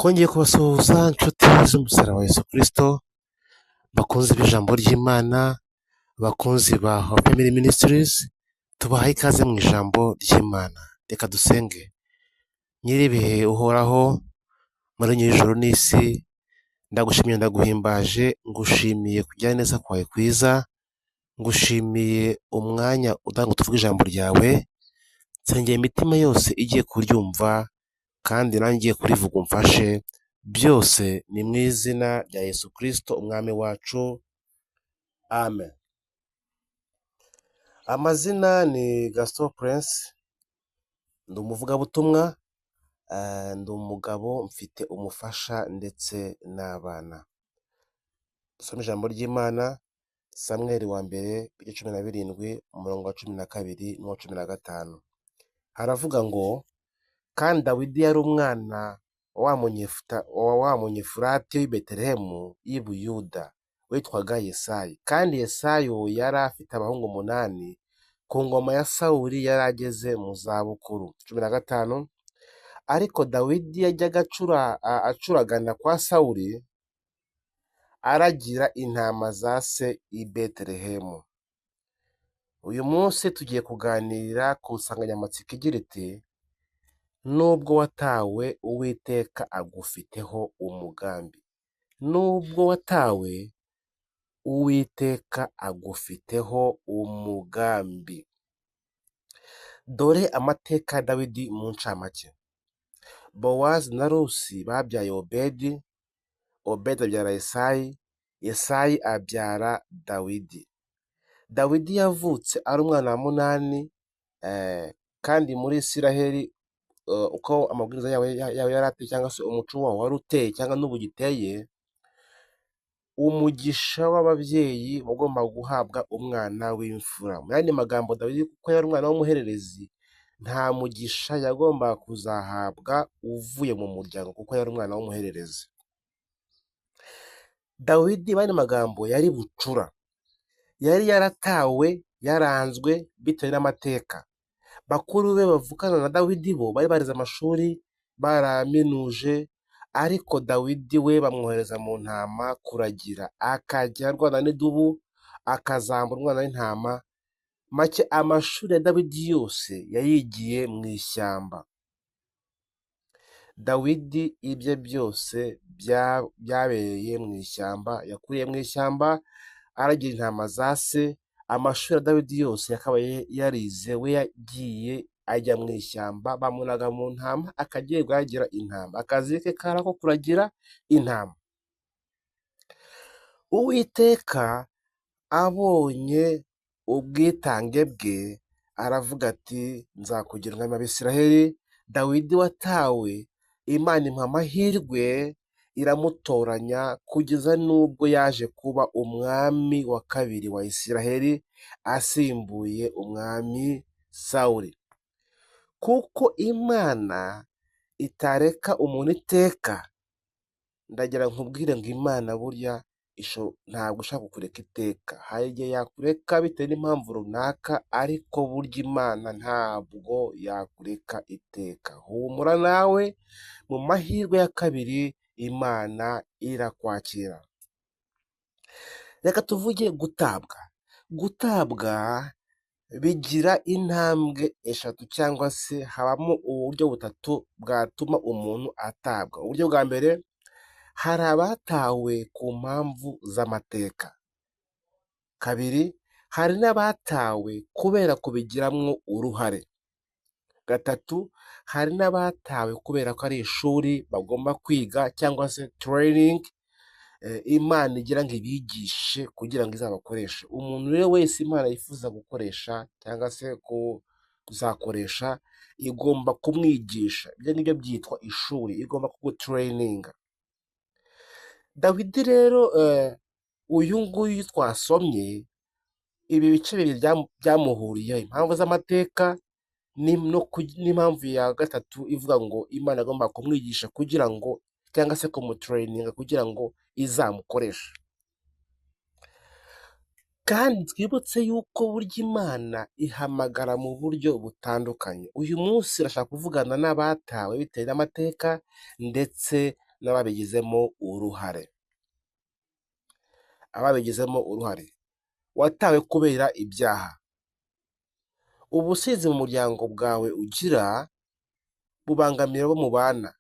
Twongeye kubasuhuza inshuti z'umusaraba wa Yesu Kristo, bakunzi b'ijambo ry'Imana, bakunzi ba Our Family Ministries, tubahaye ikaze mu ijambo ry'Imana. Reka dusenge. Nyir'ibihe uhoraho, muri nyir'ijuru n'isi, ndagushimiye ndaguhimbaje, ngushimiye kugira neza kwawe kwiza, ngushimiye umwanya udaha ngo tuvuge ijambo ryawe, nsengera imitima yose igiye kuryumva, kandi nanjye ngiye kurivuga umfashe, byose ni mu izina rya Yesu Kristo umwami wacu, amen. Amazina ni Gaston Prince, ndi umuvugabutumwa, ndi umugabo, mfite umufasha ndetse n'abana. Dusome ijambo ry'Imana, Samweli wa mbere, 17, umurongo wa 12 n'uwa 15. Haravuga ngo, kandi Dawidi yari umwana wa wa munyefurati w'i Betelehemu y'i Buyuda witwaga Yesayi. Kandi Yesayi yari afite abahungu 8, ku ngoma ya Sawuli yari ageze mu zabukuru. 15. Ariko Dawidi yajyaga acuragana kwa Sawuli, aragira intama za se i Betelehemu. Uyu munsi tugiye kuganira ku nsanganyamatsiko igira iti, nubwo watawe Uwiteka agufiteho umugambi. Nubwo watawe Uwiteka agufiteho umugambi. Dore amateka ya Dawidi mu ncamake. Bowazi na Rusi babyaye Obedi, Obedi abyara Yesayi, Yesayi abyara Dawidi. Dawidi yavutse ari umwana wa 8, kandi muri Isiraheli uko amabwiriza yawe yari ateye cyangwa se umuco wawo wari uteye cyangwa n'ubu giteye, umugisha w'ababyeyi wagombaga guhabwa umwana w'imfura. Mu yandi magambo, Dawidi kuko yari umwana w'umuhererezi, nta mugisha yagombaga kuzahabwa uvuye mu muryango kuko yari umwana w'umuhererezi. Dawidi mu yandi magambo yari bucura, yari yaratawe, yaranzwe bitewe n'amateka. Bakuru be bavukana na Dawidi bo bari barize amashuri, baraminuje, ariko Dawidi we bamwohereza mu ntama kuragira, akajya arwana n'idubu, akazambura umwana w'intama. Make amashuri ya Dawidi yose yayigiye mu ishyamba. Dawidi ibye byose byabereye mu ishyamba, yakuriye mu ishyamba, aragira intama za se. Amashuri ya Dawidi yose yakabaye yarize, we yagiye ajya mu ishyamba, bamunaga mu ntama, akagiye guhagira intama. Akazi ke kari ako kuragira intama. Uwiteka abonye ubwitange bwe, aravuga ati, nzakugira umwami w'Abisiraheli. Dawidi watawe, Imana imuha amahirwe, iramutoranya kugeza n'ubwo yaje kuba umwami wa 2 wa Isiraheli, asimbuye umwami Sawuli. Kuko Imana itareka umuntu iteka, ndagira nkubwire ngo Imana burya ntabwo ushaka kukureka iteka. Hari igihe yakureka bitewe n'impamvu runaka, ariko burya Imana ntabwo yakureka iteka. Humura nawe, mu mahirwe ya 2 Imana irakwakira. Reka tuvuge gutabwa. Gutabwa bigira intambwe 3 cyangwa se habamo uburyo 3 bwatuma umuntu atabwa. Uburyo bwa mbere, hari abatawe ku mpamvu z'amateka. 2, hari n'abatawe kubera kubigiramwo uruhare. 3, hari n'abatawe kubera ko ari ishuri bagomba kwiga cyangwa se training, Imana igira ngo ibigishe kugira ngo izabakoreshe. Umuntu rero wese Imana yifuza gukoresha cyangwa se kuzakoresha, igomba kumwigisha. Ibyo ngibyo byitwa ishuri, igomba kugutraininga. Dawidi rero uyu nguyu twasomye, ibi bice 2 byamuhuriyeho, impamvu z'amateka n'impamvu ya 3 ivuga ngo Imana agomba kumwigisha kugira ngo, cyangwa se kumutraininga kugira ngo izamukoreshe. Kandi twibutse yuko burya Imana ihamagara mu buryo butandukanye. Uyu munsi irashaka kuvugana n'abatawe bitewe n'amateka ndetse n'ababigizemo uruhare. Ababigizemo uruhare: watawe kubera ibyaha. Ubusinzi mu muryango bwawe ugira bubangamira abo mubana.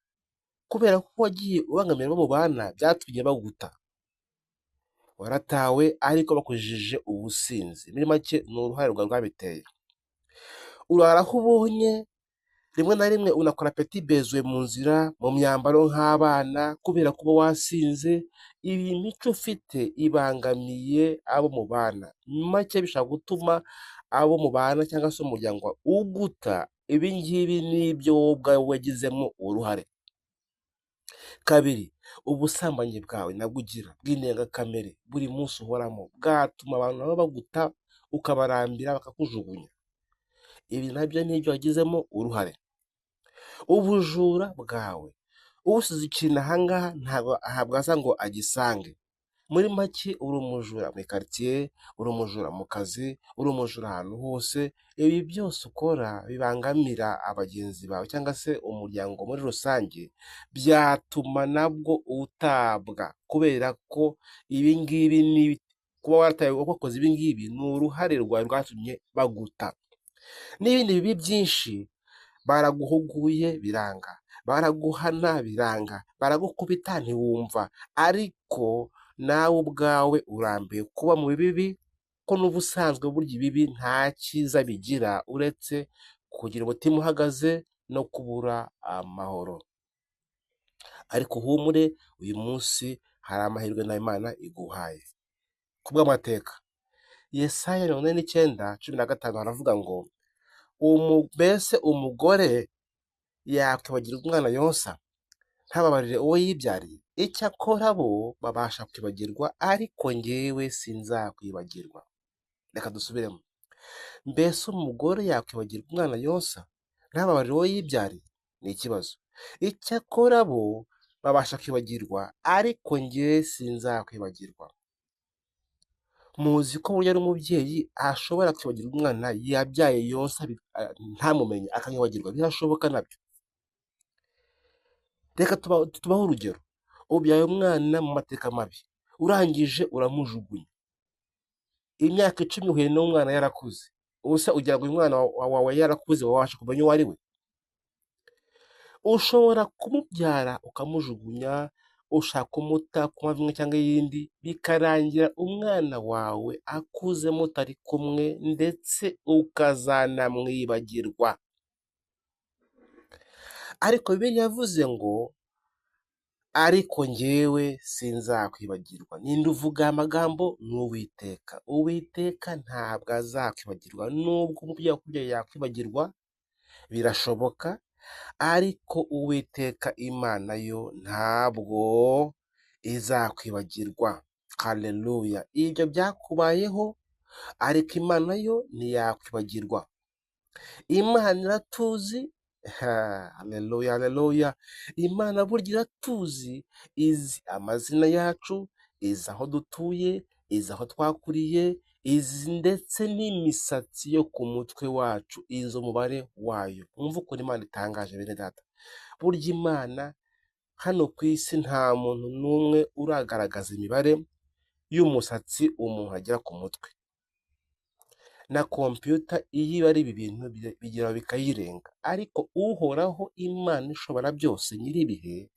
Kubera ko wagiye ubangamira abo mubana byatumye baguta. Waratawe ariko bakujije ubusinzi. Muri make ni uruhare rwawe rwabiteye. Urara aho ubonye, rimwe na rimwe unakora petit besoin mu nzira, mu myambaro nk'abana kubera kuba wasinze. Iyi mico ufite ibangamiye abo mubana. Muri make bishobora gutuma abo mubana cyangwa se umuryango uguta. Ibi ngibi ni ibyo wowe ubwawe wagizemo uruhare. Kabiri, ubusambanyi bwawe nabwo ugira bw'indengakamere buri munsi uhoramo bwatuma abantu nabo baguta, ukabarambira bakakujugunya. Ibi nabyo ni ibyo wagizemo uruhare. Ubujura bwawe, usize ikintu aha ngaha ntabwo aza ngo agisange. Muri make uri umujura muri quartier, uri umujura mu kazi, uri umujura ahantu hose. Ibi byose ukora bibangamira abagenzi bawe cyangwa se umuryango muri rusange, byatuma nabwo utabwa, kubera ko ibi ngibi ni kuba warataye wakoze ibi ngibi ni uruhare rwawe rwatumye baguta. N'ibindi bibi byinshi, baraguhuguye biranga, baraguhana biranga, baragukubita ntiwumva, ariko nawe ubwawe urambiwe kuba mu bibi, ko n'ubusanzwe burya ibibi nta cyiza bigira uretse kugira umutima uhagaze no kubura amahoro. Ariko humure, uyu munsi hari amahirwe n'Imana iguhaye. Kubw'amateka, Yesaya 49:15 haravuga ngo mbese umugore yakwibagirwa umwana yonsa, ntababarire uwo yibyariye? Icyakora bo babasha kwibagirwa, ariko njyewe sinzakwibagirwa. Reka dusubiremo. Mbese umugore yakwibagirwa umwana yonsa, ntababarire uwo yibyariye? Ni ikibazo. Icyakora bo babasha kwibagirwa, ariko njyewe sinzakwibagirwa. Muzi ko burya n'umubyeyi ashobora kwibagirwa umwana yabyaye yonsa ntamumenye akamwibagirwa? Birashoboka nabyo. Reka tubaho urugero. Ubyaye umwana mu mateka mabi, urangije uramujugunya. Imyaka 10 uhuye n'umwana yarakuze. Ubuse ugira ngo uyu mwana wawe yarakuze wabasha kumenya uwo ari we? Ushobora kumubyara ukamujugunya, ushaka kumuta ku mpamvu imwe cyangwa iyindi, bikarangira umwana wawe akuze mutari kumwe, ndetse ukazanamwibagirwa. Ariko Bibiliya yavuze ngo ariko njyewe sinzakwibagirwa. Ninde uvuga amagambo? Ni Uwiteka. Uwiteka ntabwo azakwibagirwa. Nubwo umubyeyi wakubyaye yakwibagirwa, birashoboka, ariko Uwiteka Imana yo ntabwo izakwibagirwa. Haleluya. Ibyo byakubayeho, ariko Imana yo ntiyakwibagirwa. Imana iratuzi. Haleluya, haleluya. Imana burya iratuzi, izi amazina yacu, izi aho dutuye, izi aho twakuriye, izi ndetse n'imisatsi yo ku mutwe wacu, izi umubare wayo. Mwumva ukuntu Imana itangaje bene data. Burya Imana hano ku isi nta muntu n'umwe uragaragaza imibare y'umusatsi umuntu agira ku mutwe. Na computer iyo ari ibi bintu bigira bikayirenga, ariko uhoraho Imana ishobora byose nyir'ibihe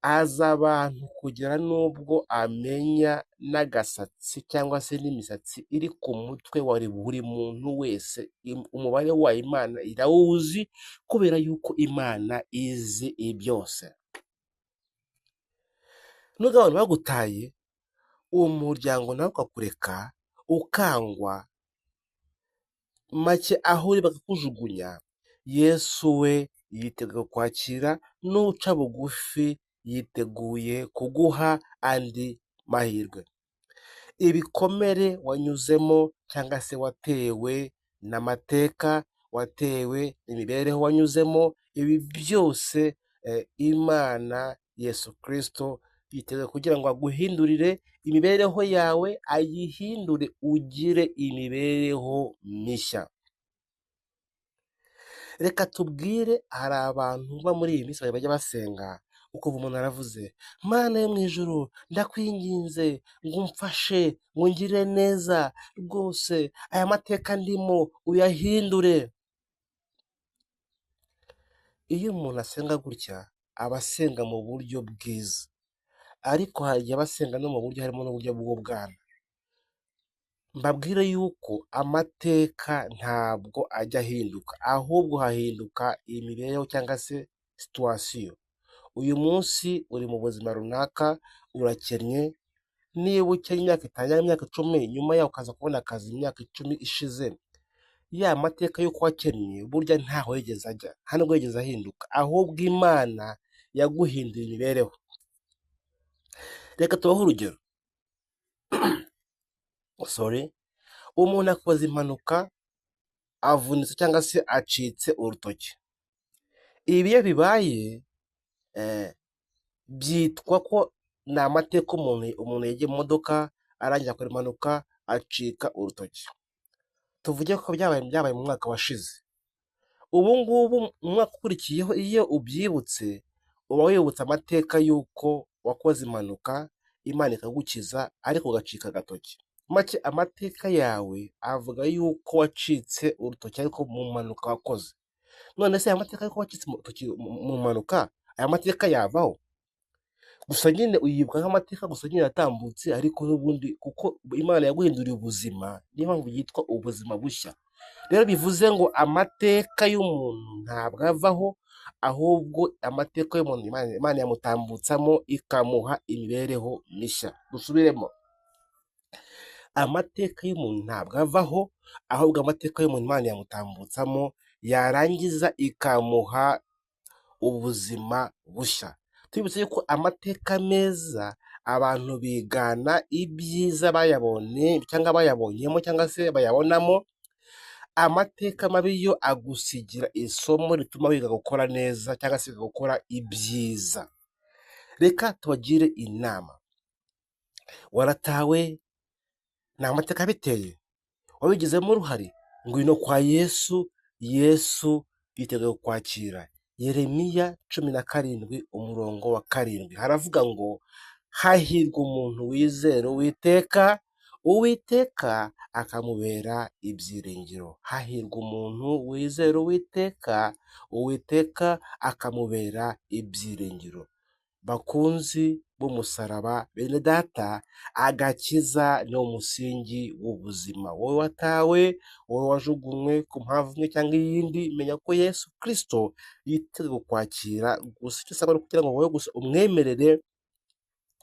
aza abantu kugera n'ubwo amenya n'agasatsi cyangwa se n'imisatsi iri ku mutwe wa buri muntu wese. Umubare wa Imana irawuzi, kubera yuko Imana izi byose. Nubwo abantu bagutaye, uwo muryango nawe ukakureka ukangwa, make aho uri bakakujugunya, Yesu we yiteguye kwakira n'uca bugufi, yiteguye kuguha andi mahirwe. Ibikomere wanyuzemo cyangwa se watewe n'amateka, watewe n'imibereho wanyuzemo, ibi byose Imana Yesu Kristo yiteguye kugira ngo aguhindurire imibereho yawe, ayihindure ugire imibereho mishya. Reka tubwire, hari abantu muri iyi minsi bajya basenga ukumva umuntu aravuze, Mana yo mu ijuru ndakwinginze ngo umfashe ngo ungirire neza rwose aya mateka ndimo uyahindure. Iyo umuntu asenga gutya aba asenga mu buryo bwiza, ariko hari igihe aba asenga no mu buryo harimo n'uburyo bw'ubwana. Mbabwire yuko amateka ntabwo ajya ahinduka, ahubwo hahinduka imibereho cyangwa se situwasiyo. Uyu munsi uri mu buzima runaka, urakennye, niba ukennye imyaka itanu cyangwa imyaka 10, nyuma yaho ukaza kubona akazi imyaka 10 ishize, ya mateka y'uko wakennye burya ntaho yigeze ajya, nta nubwo yigeze ahinduka, ahubwo Imana yaguhinduye imibereho. Reka tubahe urugero. Umuntu akoze impanuka, avunitse cyangwa se acitse urutoki. Ibi iyo bibaye byitwa ko ni amateka umuntu yagiye mu modoka arangira akora impanuka acika urutoki. Tuvuge ko byabaye mu mwaka washize. Ubu ngubu mu mwaka ukurikiyeho iyo ubyibutse uba wibutse amateka y'uko wakoze impanuka, Imana ikagukiza ariko ugacika agatoki. Make amateka yawe avuga yuko wacitse urutoki ariko mu mpanuka wakoze. None se aya mateka y'uko wacitse urutoki mu mpanuka, aya mateka yavaho? Gusa nyine uyibuka nk'amateka gusa nyine yatambutse, ariko n'ubundi kuko Imana yaguhinduriye ubuzima, niyo mpamvu yitwa ubuzima bushya. Rero bivuze ngo amateka y'umuntu ntabwo avaho, ahubwo amateka y'umuntu Imana yamutambutsamo ikamuha imibereho mishya. Dusubiremo. Amateka y'umuntu ntabwo avaho, ahubwo amateka y'umuntu Imana yamutambutsamo yarangiza ikamuha ubuzima bushya. Tubibutse yuko amateka meza abantu bigana ibyiza bayabonye cyangwa bayabonyemo cyangwa se bayabonamo. Amateka mabi yo agusigira isomo rituma wiga gukora neza cyangwa se gukora ibyiza. Reka tubagire inama. Waratawe, ni amateka biteye, wabigizemo uruhare, ngwino kwa Yesu, Yesu yiteguye kukwakira. Yeremiya 17:7 haravuga ngo, hahirwa umuntu wizera Uwiteka, Uwiteka akamubera ibyiringiro. Hahirwa umuntu wizera Uwiteka, Uwiteka akamubera ibyiringiro. Bakunzi b'umusaraba, bene data, agakiza ni umusingi w'ubuzima. Wowe watawe, wowe wajugunywe ku mpamvu imwe cyangwa iyindi, menya ko Yesu Kristo yiteguye kukwakira. Gusa icyo usabwa kugira ngo wowe gusa umwemerere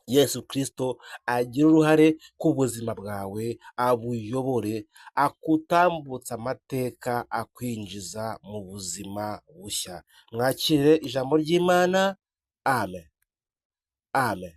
Yesu Kristo agira uruhare ku buzima bwawe, abuyobore, akutambutsa amateka, akwinjiza mu buzima bushya. Mwakire ijambo ry'Imana. Amen. Amen.